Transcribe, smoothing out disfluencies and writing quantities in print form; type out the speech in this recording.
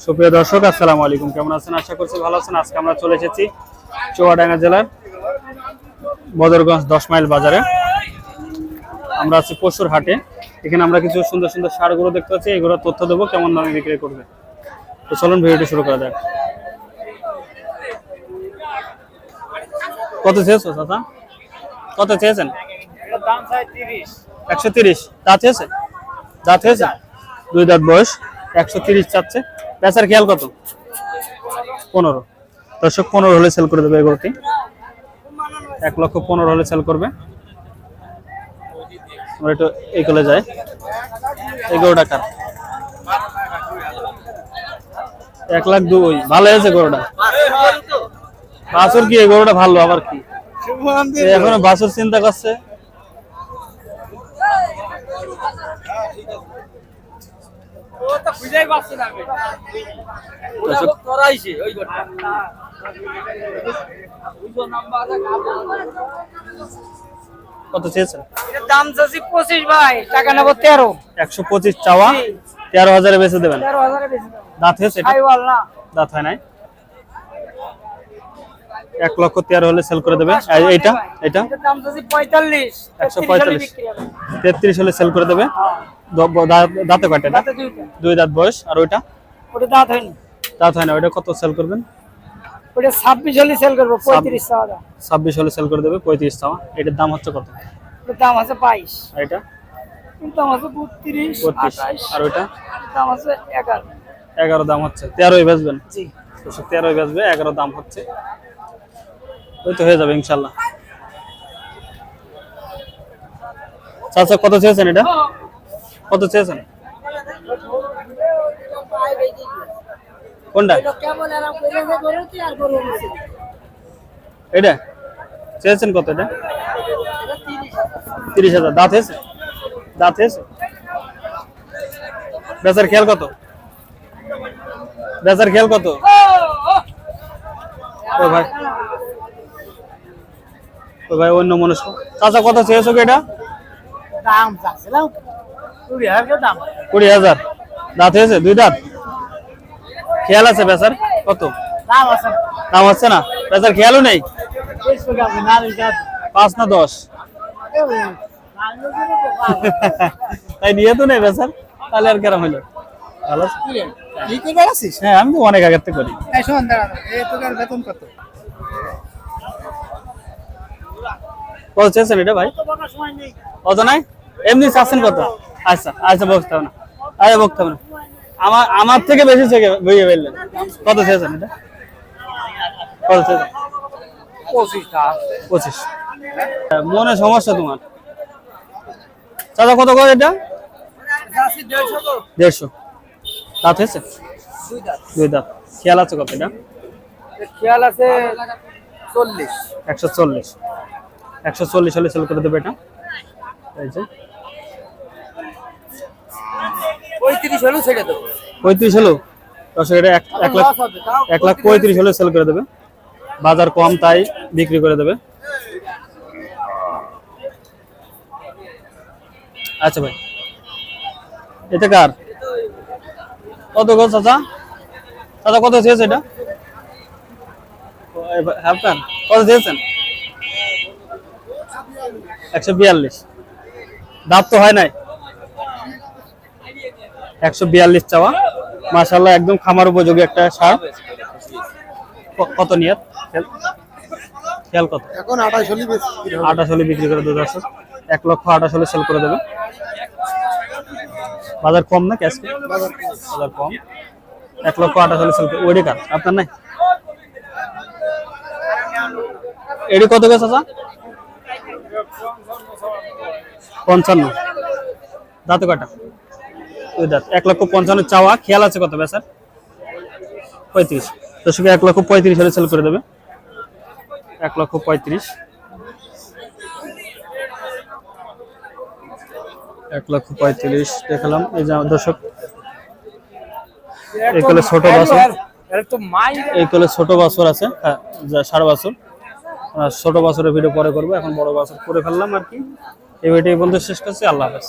সুপ্রিয় দর্শক, আসসালামু আলাইকুম। কেমন আছেন? আশা করছি ভালো আছেন। আজকে আমরা চলে এসেছি চুয়াডাঙ্গা জেলার বদরগঞ্জ 10 মাইল বাজারে। আমরা আছি পশুর হাটে। এখানে আমরা কিছু সুন্দর সুন্দর ষাঁড়গুলো দেখতে পাচ্ছি। এগুলো তথ্য দেবো কেমন দামে বিক্রি করবে। তো চলুন ভিডিওটি শুরু করা যাক। কত চেয়েছো চাচা? কত চেয়েছেন? দাম চাই 30। 130। দাঁত হয়েছে? দাঁত হয়েছে? 2 দাঁত বয়স। 130 চাচ্ছে। বেচার খেয়াল কত? 15। দর্শক 15 হলে সেল করে দেবে এগুলোটি। 1,15,000 হলে সেল করবে। আমরা একটু এইগুলো যাই। 11 টাকা। 1,02,000। ভালো হয়েছে গরুটা। বাছুর কি গরুটা ভালো আবার কি? এখনো বাছুর চিন্তা করছে। কত চেয়েছেন? দাম চাচ্ছি 25 ভাই, টাকা নেবো 13। 125 চাওয়া, 13,000 বেচে দেবেন। 13,000 বেশি দাম। দাঁত হয়েছে? খাইওয়াল না। দাঁত হয় নাই। 1,13,000 হলে সেল করে দেবে। আর এইটা এটা এটার দাম চাচ্ছি 45। 145। বিক্রি হবে। 33 হলে সেল করে দেবে। দাঁতে কয়টা? দাঁতে দুইটা। 2 দাঁত বয়স। আর ওইটা ওটা দাঁত হয়নি। দাঁত হয় না। ওইটা কত সেল করবেন? ওটা 26 হলে সেল করবো, 35 টাকা দাম। 26 হলে সেল করে দেবে। 35 চাওয়া। এটার দাম হচ্ছে কত? ওটার দাম আছে 22। আর এটা এটার দাম আছে 32, 32। 28। আর ওইটা এটার দাম আছে 11। 11 দাম হচ্ছে। 13ই বেচবেন? জি। 13ই বেচবে। 11 দাম হচ্ছে। ওই তো হয়ে যাবে ইনশাআল্লাহ। চাচা কত চেয়েছেন এটা? কত চেয়েছেন? কোনটা? এটা চেয়েছেন কত? এটা 30,000। দাঁত হয়েছে? দাঁত হয়েছে? বেচার খেয়াল কত? বেচার খেয়াল কত? ও ভাই, ও ভাই অন্য মনস্ক। চাচা কত চেয়েছো কি এটা? দাম চাচ্ছিলাম 20,000 দাম। 20,000। দাঁত হয়েছে? 2 দাঁত। খেয়াল আছে বেচার কত? দাম আছে। দাম হচ্ছে না। বেচার খেয়ালও নেই। 5 না 10? তাই নিয়ে তো নেই বেচার। তাহলে আর কেরম হইলো? ভালো আছে? হ্যাঁ, আমি তো অনেক আগের থেকে করি। কত চেয়েছেন এটা ভাই? কত নাই? এমনি চাচ্ছেন কত? আচ্ছা আচ্ছা, বকতে হবে না। আরে বকতে হবে না। আমার থেকে বেশি বইয়ে ফেললেন। কত চেয়েছেন এটা? কত চেয়েছেন? 25 টাকা। 25। মনে সমস্যা তোমার। চাচা কত করে এটা? চাচ্ছি 150 তো। 150। দাঁত হয়েছে? 2 দাঁত। 2 দাঁত। খেয়াল আছে কত এটা? খেয়াল আছে 40। 140। 140 হলে সেল করে দেবে এটা। এই যে 35 হলো ছেড়ে দেবো। 35 হলো। দর্শক এটা 1,35,000 হলে সেল করে দেবে। বাজার কম তাই বিক্রি করে দেবে। আচ্ছা ভাই, এটা কার? কত গো চাচা? চাচা কত চেয়েছে এটা? আপনার কত চেয়েছেন? 142। দাঁত তো হয় নাই। 142 চাওয়া। মাশাআল্লাহ, একদম খামার উপযোগী একটা ষাঁড়। কত নিয়ত? খেয়াল কত? এখন 28 হলি 28 হলে বিক্রি করে দেবে। 1,28,000 হলে সেল করে দেবে। বাজার কম না? ক্যাশ বাজার কম। 1,28,000 হলে সেল করে। ওইটা কার? আপনার নাই? এডি কত গেছে চাচা? 55। দাঁতে কয়টা? 2 দাঁত। 1,55,000 চাওয়া। খেয়াল আছে কত বেচার? 35। দর্শক 1,35,000 হলে সেল করে দেবে। 1,35,000। 1,35,000 দেখালাম। এই যে দর্শক, এই কোলে ছোট বাছুর। এই কোলে ছোট বাছুর আছে। হ্যাঁ, 6.5 বছর। ছোট বাছুরের ভিডিও পরে করবো। এখন বড় বাছুর করে ফেললাম আর কি। এই ভিডিও বন্ধু শেষ করছি। আল্লাহ হাফেজ।